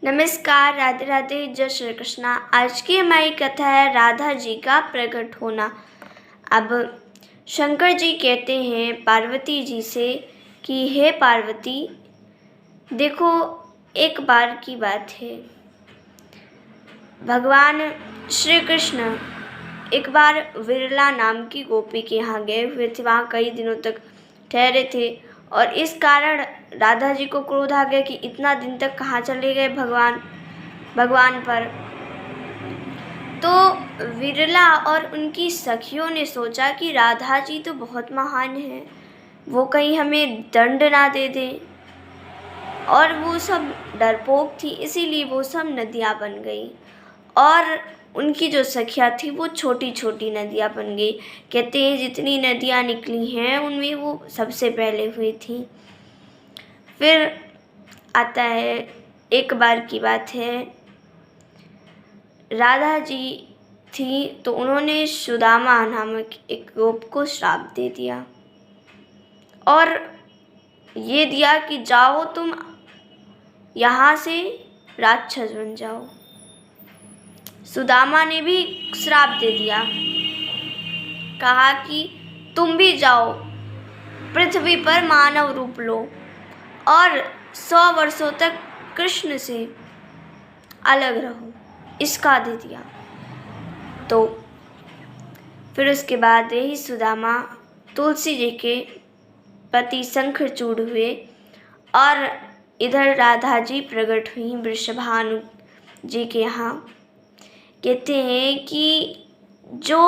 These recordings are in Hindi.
नमस्कार, राधे राधे, जय श्री कृष्णा। आज की हमारी कथा है राधा जी का प्रकट होना। अब शंकर जी कहते हैं पार्वती जी से कि हे पार्वती, देखो एक बार की बात है, भगवान श्री कृष्ण एक बार विरला नाम की गोपी के यहाँ गए हुए थे। वहाँ कई दिनों तक ठहरे थे और इस कारण राधा जी को क्रोध आ गया कि इतना दिन तक कहाँ चले गए भगवान पर। तो विरला और उनकी सखियों ने सोचा कि राधा जी तो बहुत महान है, वो कहीं हमें दंड ना दे दें, और वो सब डरपोक थी, इसीलिए वो सब नदियाँ बन गई और उनकी जो सखियाँ थी वो छोटी छोटी नदियाँ बन गई। कहते हैं जितनी नदियाँ निकली हैं उनमें वो सबसे पहले हुई थी। फिर आता है, एक बार की बात है, राधा जी थी तो उन्होंने सुदामा नामक एक गोप को श्राप दे दिया और ये दिया कि जाओ तुम यहाँ से राक्षस बन जाओ। सुदामा ने भी श्राप दे दिया, कहा कि तुम भी जाओ पृथ्वी पर मानव रूप लो और 100 वर्षों तक कृष्ण से अलग रहो, इसका दे दिया। तो फिर उसके बाद यही सुदामा तुलसी जी के पति शंखचूड़ हुए और इधर राधा जी प्रकट हुई वृषभानु जी के यहाँ। कहते हैं कि जो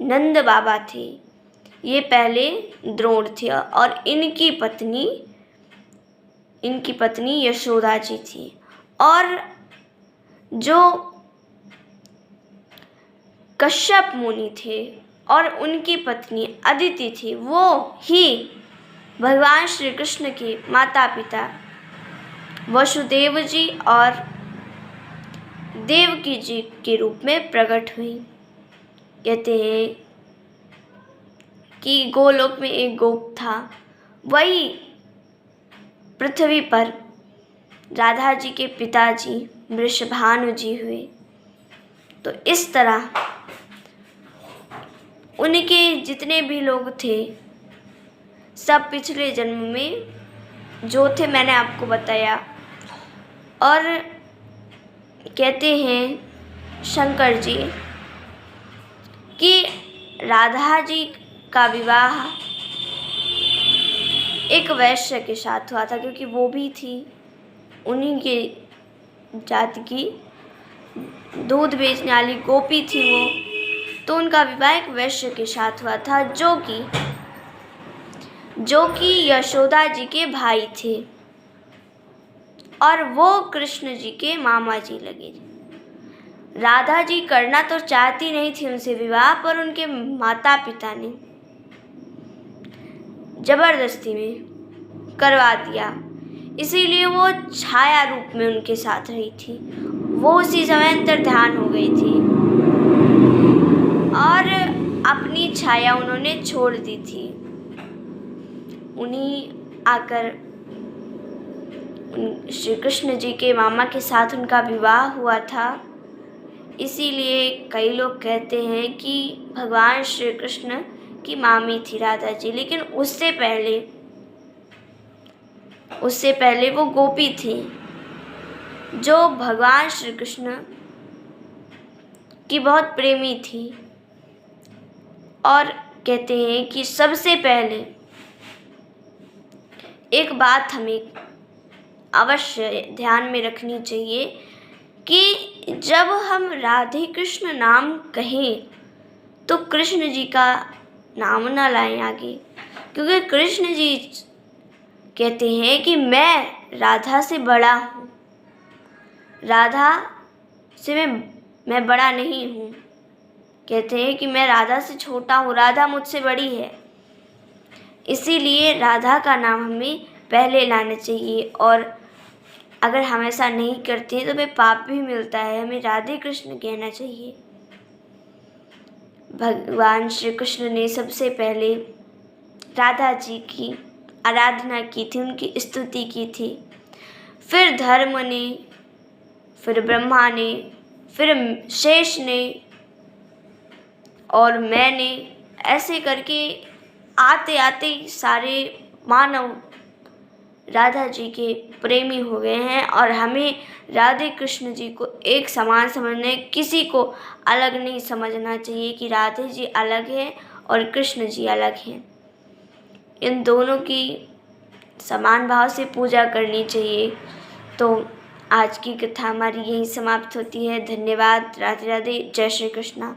नंद बाबा थे ये पहले द्रोण थे और इनकी पत्नी यशोदा जी थी, और जो कश्यप मुनि थे और उनकी पत्नी अदिति थी, वो ही भगवान श्री कृष्ण के माता पिता वसुदेव जी और देवकी जी के रूप में प्रकट हुई। कहते हैं कि गोलोक में एक गोप था, वही पृथ्वी पर राधा जी के पिताजी वृषभानु जी हुए। तो इस तरह उनके जितने भी लोग थे सब पिछले जन्म में जो थे मैंने आपको बताया। और कहते हैं शंकर जी कि राधा जी का विवाह एक वैश्य के साथ हुआ था, क्योंकि वो भी थी उन्हीं के जाति की, दूध बेचने वाली गोपी थी वो। तो उनका विवाह एक वैश्य के साथ हुआ था जो कि यशोदा जी के भाई थे और वो कृष्ण जी के मामा जी लगे। राधा जी करना तो चाहती नहीं थी उनसे विवाह, पर उनके माता पिता ने जबरदस्ती में करवा दिया, इसीलिए वो छाया रूप में उनके साथ रही थी। वो उसी समय अंतर्ध्यान हो गई थी और अपनी छाया उन्होंने छोड़ दी थी। उन्हीं आकर श्री कृष्ण जी के मामा के साथ उनका विवाह हुआ था। इसीलिए कई लोग कहते हैं कि भगवान श्री कृष्ण की मामी थी राधा जी, लेकिन उससे पहले वो गोपी थी जो भगवान श्री कृष्ण की बहुत प्रेमी थी। और कहते हैं कि सबसे पहले एक बात हमें अवश्य ध्यान में रखनी चाहिए कि जब हम राधे कृष्ण नाम कहें तो कृष्ण जी का नाम ना लाएं आगे, क्योंकि कृष्ण जी कहते हैं कि मैं राधा से बड़ा हूँ, राधा से मैं बड़ा नहीं हूँ। कहते हैं कि मैं राधा से छोटा हूँ, राधा मुझसे बड़ी है। इसीलिए राधा का नाम हमें पहले लाना चाहिए, और अगर हम ऐसा नहीं करते तो हमें पाप भी मिलता है। हमें राधे कृष्ण कहना चाहिए। भगवान श्री कृष्ण ने सबसे पहले राधा जी की आराधना की थी, उनकी स्तुति की थी। फिर धर्म ने फिर ब्रह्मा ने, फिर शेष ने और मैंने, ऐसे करके आते आते सारे मानव राधा जी के प्रेमी हो गए हैं। और हमें राधे कृष्ण जी को एक समान समझना है, किसी को अलग नहीं समझना चाहिए कि राधे जी अलग हैं और कृष्ण जी अलग हैं। इन दोनों की समान भाव से पूजा करनी चाहिए। तो आज की कथा हमारी यहीं समाप्त होती है। धन्यवाद। राधे राधे। जय श्री कृष्णा।